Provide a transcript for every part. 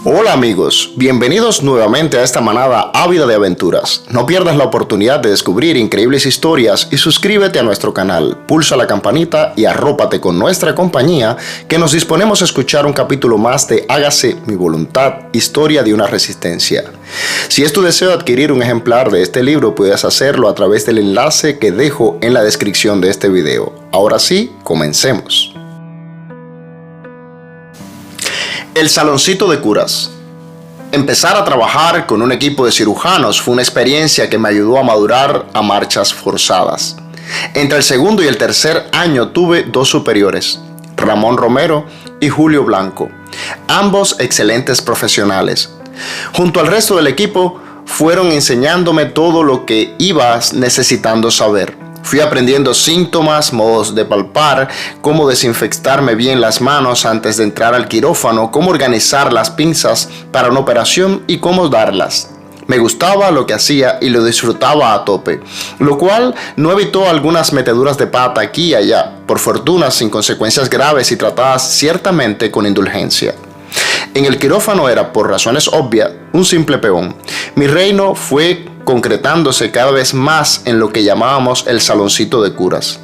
Hola amigos, bienvenidos nuevamente a esta manada ávida de aventuras. No pierdas la oportunidad de descubrir increíbles historias y suscríbete a nuestro canal, pulsa la campanita y arrópate con nuestra compañía que nos disponemos a escuchar un capítulo más de Hágase mi voluntad, historia de una resistencia. Si es tu deseo adquirir un ejemplar de este libro, puedes hacerlo a través del enlace que dejo en la descripción de este video. Ahora sí, comencemos. El saloncito de curas. Empezar a trabajar con un equipo de cirujanos fue una experiencia que me ayudó a madurar a marchas forzadas. Entre el segundo y el tercer año tuve dos superiores, Ramón Romero y Julio Blanco, ambos excelentes profesionales. Junto al resto del equipo, fueron enseñándome todo lo que ibas necesitando saber. Fui aprendiendo síntomas, modos de palpar, cómo desinfectarme bien las manos antes de entrar al quirófano, cómo organizar las pinzas para una operación y cómo darlas. Me gustaba lo que hacía y lo disfrutaba a tope, lo cual no evitó algunas meteduras de pata aquí y allá, por fortuna sin consecuencias graves y tratadas ciertamente con indulgencia. En el quirófano era, por razones obvias, un simple peón. Mi reino fue concretándose cada vez más en lo que llamábamos el saloncito de curas.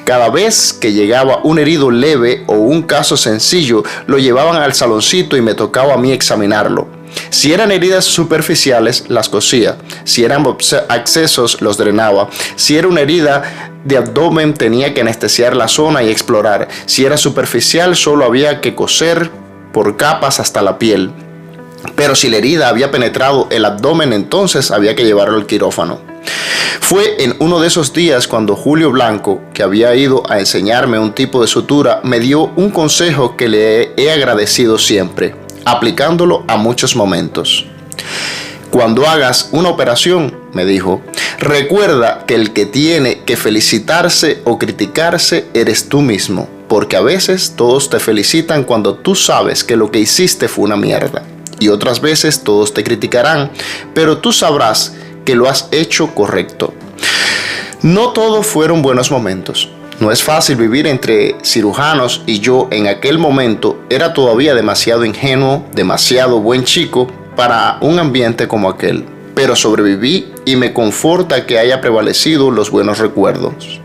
Cada vez que llegaba un herido leve o un caso sencillo, lo llevaban al saloncito y me tocaba a mí examinarlo. Si eran heridas superficiales, las cosía. Si eran abscesos, los drenaba. Si era una herida de abdomen, tenía que anestesiar la zona y explorar. Si era superficial, solo había que coser por capas hasta la piel. Pero si la herida había penetrado el abdomen, entonces había que llevarlo al quirófano. Fue en uno de esos días cuando Julio Blanco, que había ido a enseñarme un tipo de sutura, me dio un consejo que le he agradecido siempre, aplicándolo a muchos momentos. Cuando hagas una operación, me dijo, recuerda que el que tiene que felicitarse o criticarse eres tú mismo, porque a veces todos te felicitan cuando tú sabes que lo que hiciste fue una mierda. Y otras veces todos te criticarán, pero tú sabrás que lo has hecho correcto. No todos fueron buenos momentos. No es fácil vivir entre cirujanos y yo en aquel momento era todavía demasiado ingenuo, demasiado buen chico para un ambiente como aquel. Pero sobreviví y me conforta que haya prevalecido los buenos recuerdos.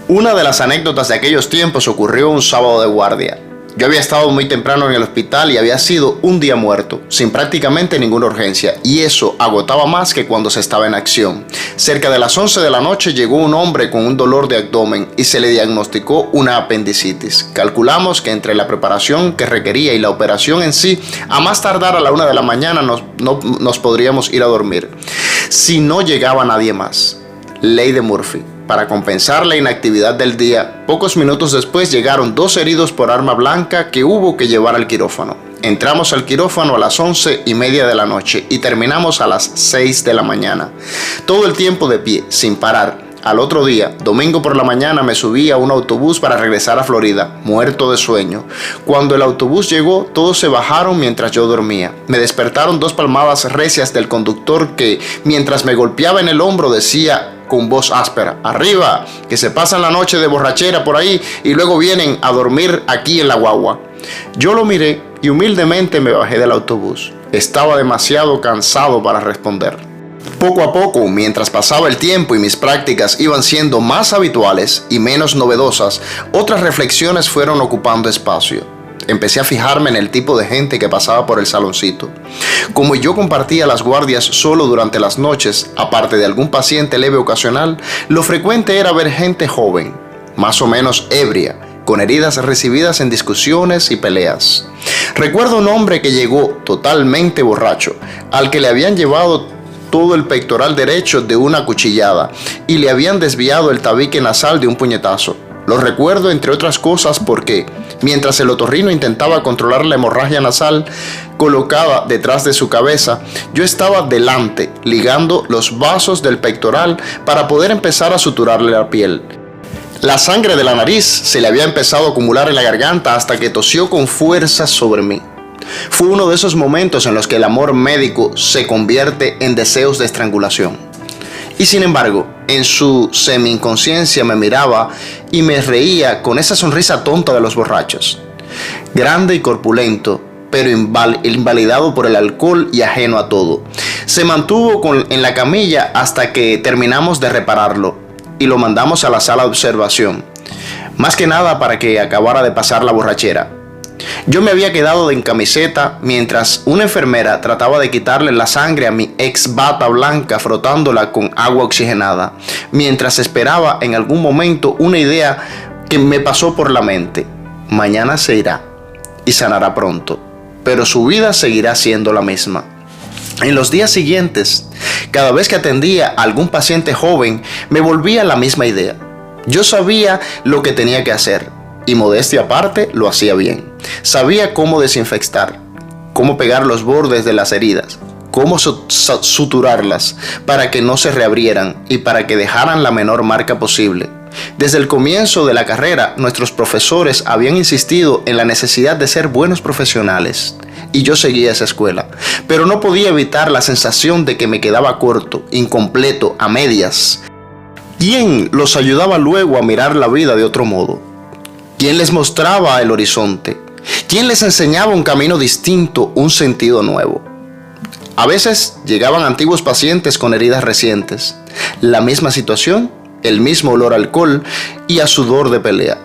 Una de las anécdotas de aquellos tiempos ocurrió un sábado de guardia. Yo había estado muy temprano en el hospital y había sido un día muerto, sin prácticamente ninguna urgencia, y eso agotaba más que cuando se estaba en acción. Cerca de las 11 de la noche llegó un hombre con un dolor de abdomen y se le diagnosticó una apendicitis. Calculamos que entre la preparación que requería y la operación en sí, a más tardar a la 1 de la mañana nos podríamos ir a dormir, si no llegaba nadie más. Ley de Murphy. Para compensar la inactividad del día, pocos minutos después llegaron dos heridos por arma blanca que hubo que llevar al quirófano. Entramos al quirófano a las 11:30 de la noche y terminamos a las 6 de la mañana. Todo el tiempo de pie, sin parar. Al otro día, domingo por la mañana, me subí a un autobús para regresar a Florida, muerto de sueño. Cuando el autobús llegó, todos se bajaron mientras yo dormía. Me despertaron dos palmadas recias del conductor que, mientras me golpeaba en el hombro, decía con voz áspera, arriba, que se pasan la noche de borrachera por ahí y luego vienen a dormir aquí en la guagua. Yo lo miré y humildemente me bajé del autobús. Estaba demasiado cansado para responder. Poco a poco, mientras pasaba el tiempo y mis prácticas iban siendo más habituales y menos novedosas, otras reflexiones fueron ocupando espacio. Empecé a fijarme en el tipo de gente que pasaba por el saloncito. Como yo compartía las guardias solo durante las noches, aparte de algún paciente leve ocasional, lo frecuente era ver gente joven, más o menos ebria, con heridas recibidas en discusiones y peleas. Recuerdo un hombre que llegó totalmente borracho, al que le habían llevado todo el pectoral derecho de una cuchillada y le habían desviado el tabique nasal de un puñetazo. Lo recuerdo entre otras cosas porque, mientras el otorrino intentaba controlar la hemorragia nasal colocada detrás de su cabeza, yo estaba delante, ligando los vasos del pectoral para poder empezar a suturarle la piel. La sangre de la nariz se le había empezado a acumular en la garganta hasta que tosió con fuerza sobre mí. Fue uno de esos momentos en los que el amor médico se convierte en deseos de estrangulación. Y sin embargo, en su semi-inconsciencia me miraba y me reía con esa sonrisa tonta de los borrachos. Grande y corpulento, pero invalidado por el alcohol y ajeno a todo. Se mantuvo en la camilla hasta que terminamos de repararlo y lo mandamos a la sala de observación, más que nada para que acabara de pasar la borrachera. Yo me había quedado en camiseta mientras una enfermera trataba de quitarle la sangre a mi ex bata blanca frotándola con agua oxigenada, mientras esperaba en algún momento una idea que me pasó por la mente. Mañana se irá y sanará pronto, pero su vida seguirá siendo la misma. En los días siguientes, cada vez que atendía a algún paciente joven, me volvía la misma idea. Yo sabía lo que tenía que hacer y, modestia aparte, lo hacía bien. Sabía cómo desinfectar, cómo pegar los bordes de las heridas, cómo suturarlas para que no se reabrieran y para que dejaran la menor marca posible. Desde el comienzo de la carrera, nuestros profesores habían insistido en la necesidad de ser buenos profesionales y yo seguía esa escuela, pero no podía evitar la sensación de que me quedaba corto, incompleto, a medias. ¿Quién los ayudaba luego a mirar la vida de otro modo? ¿Quién les mostraba el horizonte? ¿Quién les enseñaba un camino distinto, un sentido nuevo? A veces llegaban antiguos pacientes con heridas recientes, la misma situación, el mismo olor a alcohol y a sudor de pelea.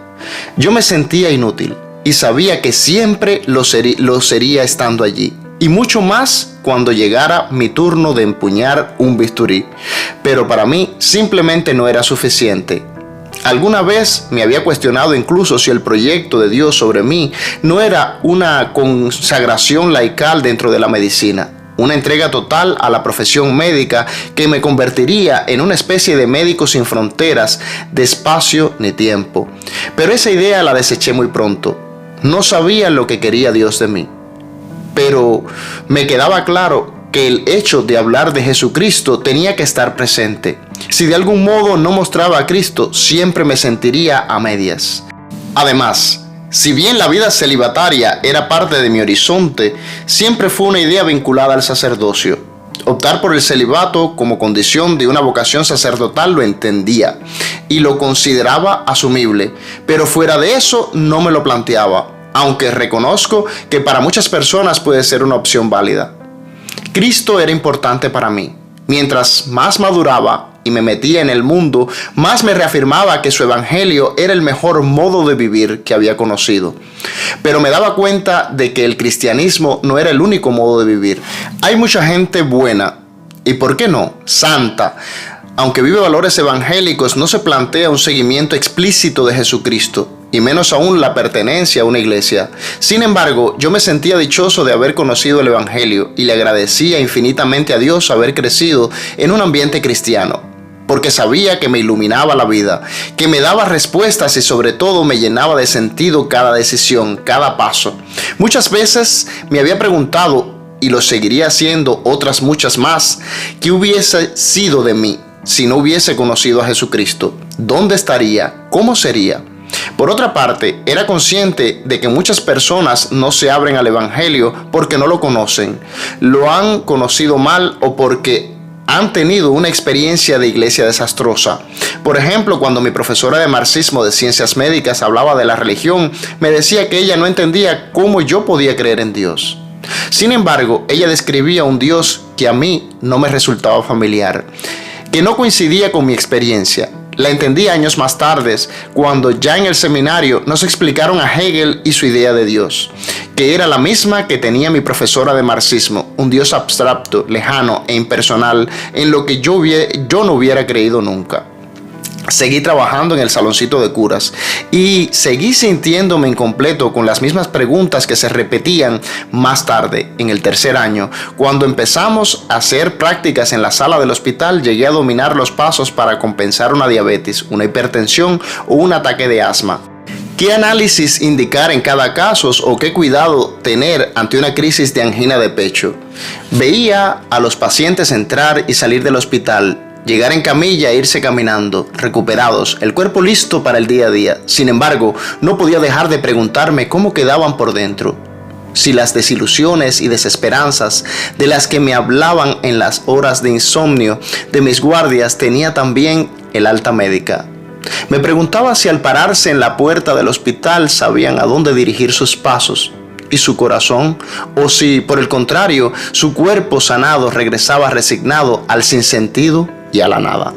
Yo me sentía inútil y sabía que siempre lo sería estando allí, y mucho más cuando llegara mi turno de empuñar un bisturí. Pero para mí simplemente no era suficiente. Alguna vez me había cuestionado incluso si el proyecto de Dios sobre mí no era una consagración laical dentro de la medicina, una entrega total a la profesión médica que me convertiría en una especie de médico sin fronteras, de espacio ni tiempo. Pero esa idea la deseché muy pronto. No sabía lo que quería Dios de mí, pero me quedaba claro que el hecho de hablar de Jesucristo tenía que estar presente. Si de algún modo no mostraba a Cristo, siempre me sentiría a medias. Además, si bien la vida celibataria era parte de mi horizonte, siempre fue una idea vinculada al sacerdocio. Optar por el celibato como condición de una vocación sacerdotal lo entendía y lo consideraba asumible, pero fuera de eso no me lo planteaba, aunque reconozco que para muchas personas puede ser una opción válida. Cristo era importante para mí. Mientras más maduraba y me metía en el mundo, más me reafirmaba que su evangelio era el mejor modo de vivir que había conocido. Pero me daba cuenta de que el cristianismo no era el único modo de vivir. Hay mucha gente buena, y ¿por qué no?, santa. Aunque vive valores evangélicos, no se plantea un seguimiento explícito de Jesucristo, y menos aún la pertenencia a una iglesia. Sin embargo, yo me sentía dichoso de haber conocido el evangelio y le agradecía infinitamente a Dios haber crecido en un ambiente cristiano, porque sabía que me iluminaba la vida, que me daba respuestas y sobre todo me llenaba de sentido cada decisión, cada paso. Muchas veces me había preguntado, y lo seguiría haciendo otras muchas más, ¿qué hubiese sido de mí si no hubiese conocido a Jesucristo? ¿Dónde estaría? ¿Cómo sería? Por otra parte, era consciente de que muchas personas no se abren al evangelio porque no lo conocen, lo han conocido mal o porque han tenido una experiencia de iglesia desastrosa. Por ejemplo, cuando mi profesora de marxismo de ciencias médicas hablaba de la religión, me decía que ella no entendía cómo yo podía creer en Dios. Sin embargo, ella describía un Dios que a mí no me resultaba familiar, que no coincidía con mi experiencia. La entendí años más tarde, cuando ya en el seminario nos explicaron a Hegel y su idea de Dios, que era la misma que tenía mi profesora de marxismo, un Dios abstracto, lejano e impersonal, en lo que yo no hubiera creído nunca. Seguí trabajando en el saloncito de curas y seguí sintiéndome incompleto con las mismas preguntas que se repetían más tarde, en el tercer año. Cuando empezamos a hacer prácticas en la sala del hospital, llegué a dominar los pasos para compensar una diabetes, una hipertensión o un ataque de asma. ¿Qué análisis indicar en cada caso o qué cuidado tener ante una crisis de angina de pecho? Veía a los pacientes entrar y salir del hospital, llegar en camilla e irse caminando, recuperados, el cuerpo listo para el día a día. Sin embargo, no podía dejar de preguntarme cómo quedaban por dentro. Si las desilusiones y desesperanzas de las que me hablaban en las horas de insomnio de mis guardias tenía también el alta médica. Me preguntaba si al pararse en la puerta del hospital sabían a dónde dirigir sus pasos. y su corazón, o si, por el contrario, su cuerpo sanado regresaba resignado al sinsentido y a la nada.